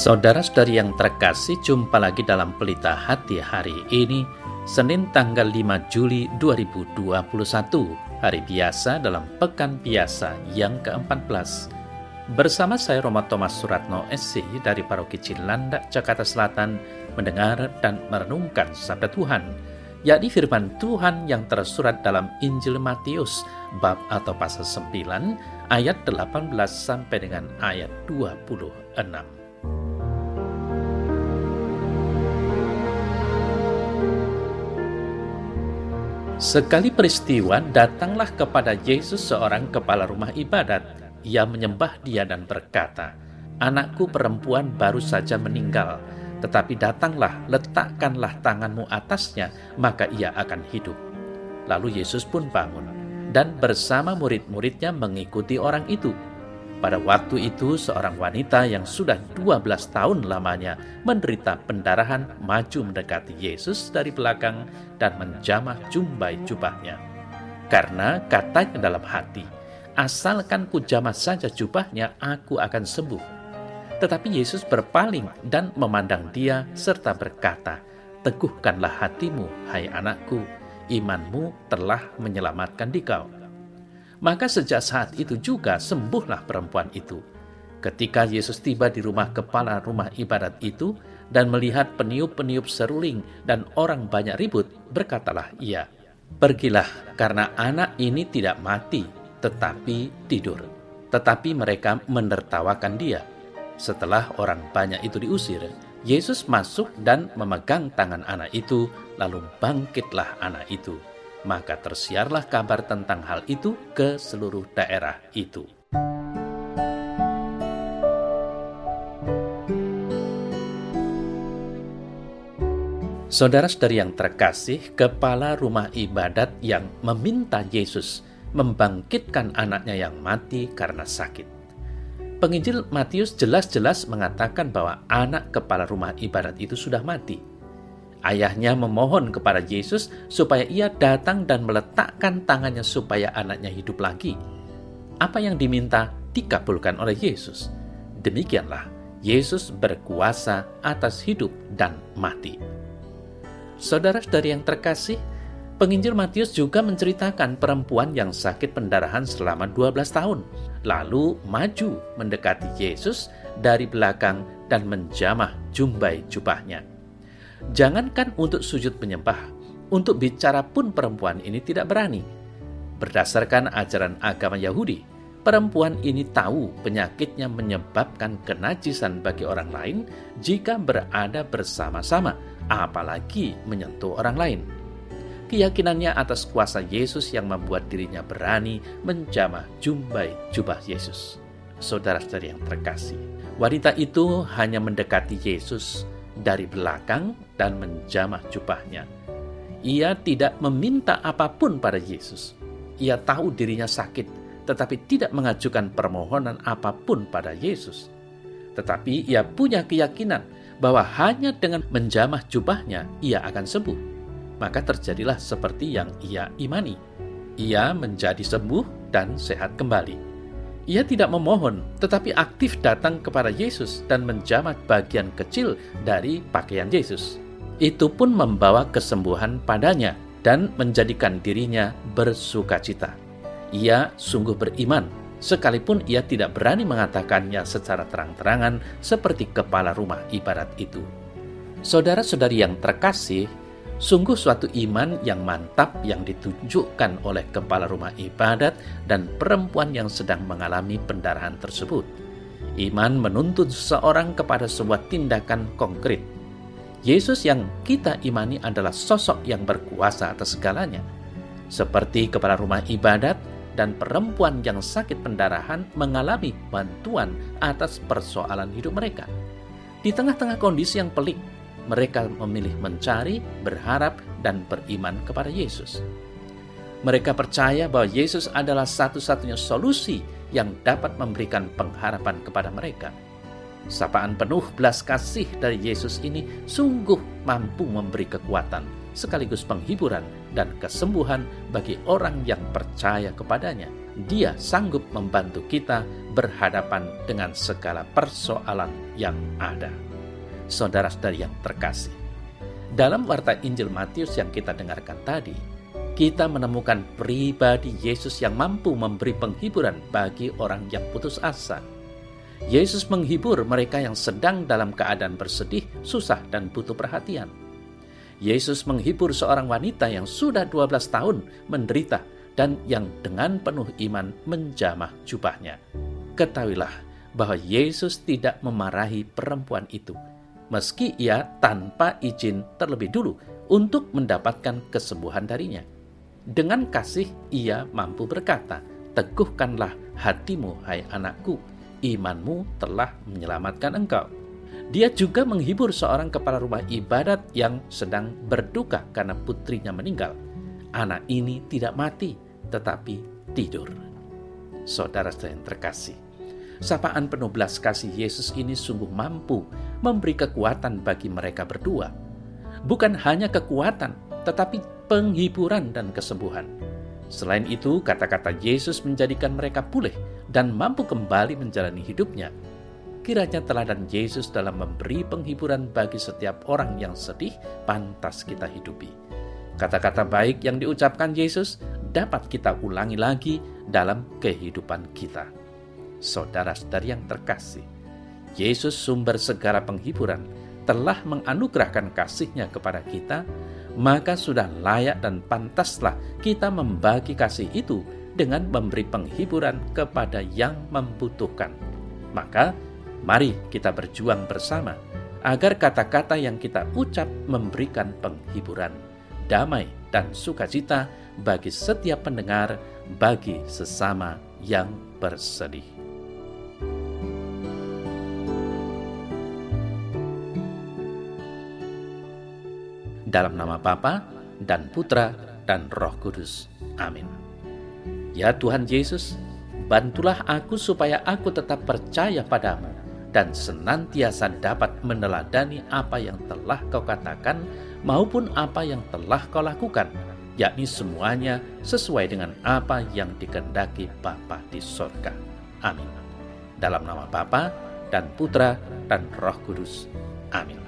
Saudara-saudari yang terkasih, jumpa lagi dalam Pelita Hati hari ini, Senin tanggal 5 Juli 2021, hari biasa dalam Pekan Biasa yang ke-14. Bersama saya Roma Thomas Suratno SC dari Paroki Cilandak, Jakarta Selatan, mendengar dan merenungkan Sabda Tuhan, yakni firman Tuhan yang tersurat dalam Injil Matius, bab atau pasal 9, ayat 18 sampai dengan ayat 26. Sekali peristiwa, datanglah kepada Yesus seorang kepala rumah ibadat. Ia menyembah dia dan berkata, "Anakku perempuan baru saja meninggal, tetapi datanglah, letakkanlah tanganmu atasnya, maka ia akan hidup." Lalu Yesus pun bangun, dan bersama murid-muridnya mengikuti orang itu. Pada waktu itu seorang wanita yang sudah 12 tahun lamanya menderita pendarahan maju mendekati Yesus dari belakang dan menjamah jumbai jubahnya. Karena katanya dalam hati, "Asalkan kujamah saja jubahnya, aku akan sembuh." Tetapi Yesus berpaling dan memandang dia serta berkata, "Teguhkanlah hatimu, hai anakku, imanmu telah menyelamatkan dikau." Maka sejak saat itu juga sembuhlah perempuan itu. Ketika Yesus tiba di rumah kepala rumah ibadat itu dan melihat peniup-peniup seruling dan orang banyak ribut, berkatalah ia, "Pergilah, karena anak ini tidak mati, tetapi tidur." Tetapi mereka menertawakan dia. Setelah orang banyak itu diusir, Yesus masuk dan memegang tangan anak itu, lalu bangkitlah anak itu. Maka tersiarlah kabar tentang hal itu ke seluruh daerah itu. Saudara-saudari yang terkasih, kepala rumah ibadat yang meminta Yesus membangkitkan anaknya yang mati karena sakit. Penginjil Matius jelas-jelas mengatakan bahwa anak kepala rumah ibadat itu sudah mati. Ayahnya memohon kepada Yesus supaya ia datang dan meletakkan tangannya supaya anaknya hidup lagi. Apa yang diminta dikabulkan oleh Yesus. Demikianlah, Yesus berkuasa atas hidup dan mati. Saudara-saudari yang terkasih, penginjil Matius juga menceritakan perempuan yang sakit pendarahan selama 12 tahun, lalu maju mendekati Yesus dari belakang dan menjamah jumbai jubahnya. Jangankan untuk sujud menyembah, untuk bicara pun perempuan ini tidak berani. Berdasarkan ajaran agama Yahudi, perempuan ini tahu penyakitnya menyebabkan kenajisan bagi orang lain jika berada bersama-sama, apalagi menyentuh orang lain. Keyakinannya atas kuasa Yesus yang membuat dirinya berani menjamah jumbai jubah Yesus. Saudara-saudari yang terkasih, wanita itu hanya mendekati Yesus dari belakang dan menjamah jubahnya. Ia tidak meminta apapun pada Yesus. Ia tahu dirinya sakit, tetapi tidak mengajukan permohonan apapun pada Yesus. Tetapi ia punya keyakinan bahwa hanya dengan menjamah jubahnya ia akan sembuh. Maka terjadilah seperti yang ia imani. Ia menjadi sembuh dan sehat kembali. Ia tidak memohon, tetapi aktif datang kepada Yesus dan menjamah bagian kecil dari pakaian Yesus. Itu pun membawa kesembuhan padanya dan menjadikan dirinya bersukacita. Ia sungguh beriman, sekalipun ia tidak berani mengatakannya secara terang-terangan seperti kepala rumah ibadat itu. Saudara-saudari yang terkasih, sungguh suatu iman yang mantap yang ditunjukkan oleh kepala rumah ibadat dan perempuan yang sedang mengalami pendarahan tersebut. Iman menuntut seseorang kepada sebuah tindakan konkret. Yesus yang kita imani adalah sosok yang berkuasa atas segalanya. Seperti kepala rumah ibadat dan perempuan yang sakit pendarahan mengalami bantuan atas persoalan hidup mereka. Di tengah-tengah kondisi yang pelik, mereka memilih mencari, berharap, dan beriman kepada Yesus. Mereka percaya bahwa Yesus adalah satu-satunya solusi yang dapat memberikan pengharapan kepada mereka. Sapaan penuh belas kasih dari Yesus ini sungguh mampu memberi kekuatan, sekaligus penghiburan dan kesembuhan bagi orang yang percaya kepadanya. Dia sanggup membantu kita berhadapan dengan segala persoalan yang ada. Saudara-saudari yang terkasih, dalam warta Injil Matius yang kita dengarkan tadi, kita menemukan pribadi Yesus yang mampu memberi penghiburan bagi orang yang putus asa. Yesus menghibur mereka yang sedang dalam keadaan bersedih, susah, dan butuh perhatian. Yesus menghibur seorang wanita yang sudah 12 tahun menderita dan yang dengan penuh iman menjamah jubahnya. Ketahuilah bahwa Yesus tidak memarahi perempuan itu, meski ia tanpa izin terlebih dulu untuk mendapatkan kesembuhan darinya. Dengan kasih ia mampu berkata, "Teguhkanlah hatimu, hai anakku, imanmu telah menyelamatkan engkau." Dia juga menghibur seorang kepala rumah ibadat yang sedang berduka karena putrinya meninggal. Anak ini tidak mati, tetapi tidur. Saudara-saudara yang terkasih, sapaan penuh belas kasih Yesus ini sungguh mampu memberi kekuatan bagi mereka berdua. Bukan hanya kekuatan, tetapi penghiburan dan kesembuhan. Selain itu, kata-kata Yesus menjadikan mereka pulih dan mampu kembali menjalani hidupnya. Kiranya teladan Yesus dalam memberi penghiburan bagi setiap orang yang sedih pantas kita hidupi. Kata-kata baik yang diucapkan Yesus dapat kita ulangi lagi dalam kehidupan kita. Saudara-saudari yang terkasih, Yesus sumber segala penghiburan telah menganugerahkan kasih-Nya kepada kita, maka sudah layak dan pantaslah kita membagi kasih itu dengan memberi penghiburan kepada yang membutuhkan. Maka, mari kita berjuang bersama agar kata-kata yang kita ucap memberikan penghiburan, damai, dan sukacita bagi setiap pendengar, bagi sesama yang bersedih. Dalam nama Bapa dan Putra dan Roh Kudus. Amin. Ya Tuhan Yesus, bantulah aku supaya aku tetap percaya padamu dan senantiasa dapat meneladani apa yang telah Kau katakan maupun apa yang telah Kau lakukan, yakni semuanya sesuai dengan apa yang dikehendaki Bapa di sorga. Amin. Dalam nama Bapa dan Putra dan Roh Kudus. Amin.